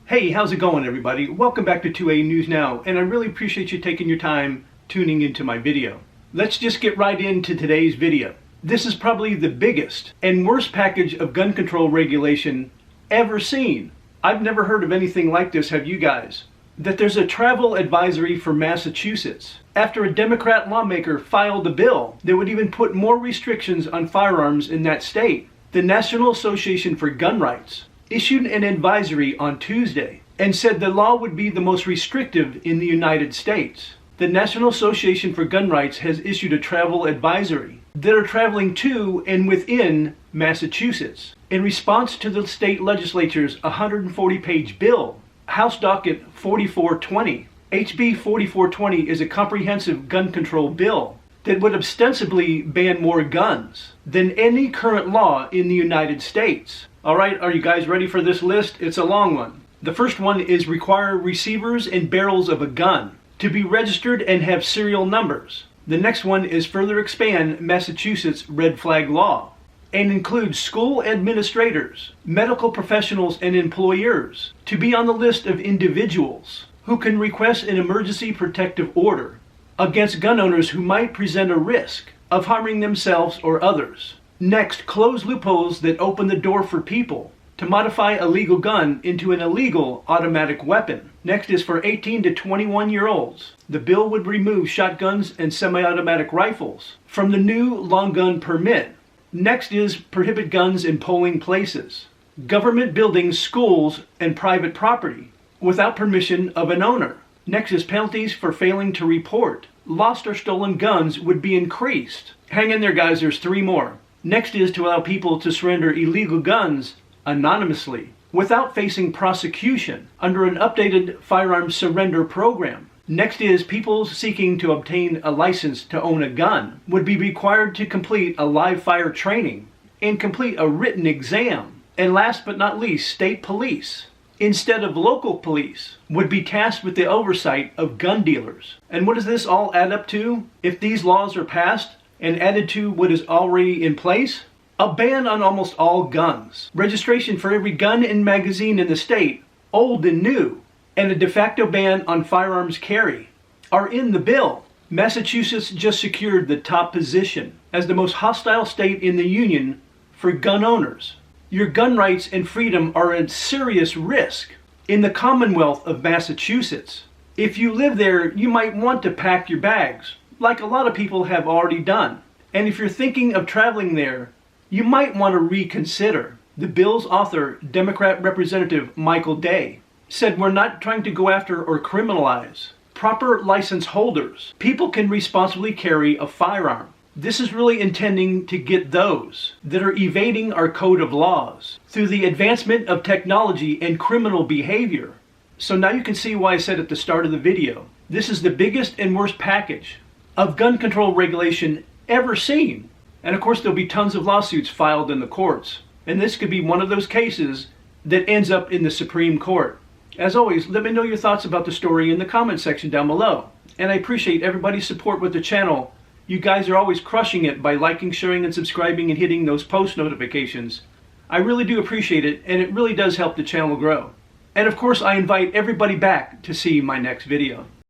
Hey, how's it going, everybody? Welcome back to 2A News Now, and I really appreciate you taking your time tuning into my video. Let's just get right into today's video. This is probably the biggest and worst package of gun control regulation ever seen. I've never heard of anything like this, have you guys? That there's a travel advisory for Massachusetts after a Democrat lawmaker filed a bill that would even put more restrictions on firearms in that state. The National Association for Gun Rights issued an advisory on Tuesday and said the law would be the most restrictive in the United States. The National Association for Gun Rights has issued a travel advisory that are traveling to and within Massachusetts in response to the state legislature's 140-page bill, House Docket 4420. HB 4420 is a comprehensive gun control bill that would ostensibly ban more guns than any current law in the United States. All right, are you guys ready for this list? It's a long one. The first one is require receivers and barrels of a gun to be registered and have serial numbers. The next one is further expand Massachusetts red flag law and include school administrators, medical professionals, and employers to be on the list of individuals who can request an emergency protective order against gun owners who might present a risk of harming themselves or others. Next, close loopholes that open the door for people to modify a legal gun into an illegal automatic weapon. Next is for 18 to 21-year-olds. The bill would remove shotguns and semi-automatic rifles from the new long gun permit. Next is prohibit guns in polling places, government buildings, schools, and private property without permission of an owner. Next is penalties for failing to report. Lost or stolen guns would be increased. Hang in there, guys, there's 3 more. Next is to allow people to surrender illegal guns anonymously without facing prosecution under an updated firearms surrender program. Next is people seeking to obtain a license to own a gun would be required to complete a live fire training and complete a written exam. And last but not least, state police, instead of local police, would be tasked with the oversight of gun dealers. And what does this all add up to? If these laws are passed and added to what is already in place, a ban on almost all guns, registration for every gun and magazine in the state, old and new, and a de facto ban on firearms carry are in the bill. Massachusetts just secured the top position as the most hostile state in the union for gun owners. Your gun rights and freedom are at serious risk in the Commonwealth of Massachusetts. If you live there, you might want to pack your bags, like a lot of people have already done. And if you're thinking of traveling there, you might want to reconsider. The bill's author, Democrat Representative Michael Day, said we're not trying to go after or criminalize proper license holders. People can responsibly carry a firearm. This is really intending to get those that are evading our code of laws through the advancement of technology and criminal behavior. So now you can see why I said at the start of the video, this is the biggest and worst package of gun control regulation ever seen. And of course there'll be tons of lawsuits filed in the courts. And this could be one of those cases that ends up in the Supreme Court. As always, let me know your thoughts about the story in the comment section down below. And I appreciate everybody's support with the channel. You guys are always crushing it by liking, sharing, and subscribing and hitting those post notifications. I really do appreciate it, and it really does help the channel grow. And of course, I invite everybody back to see my next video.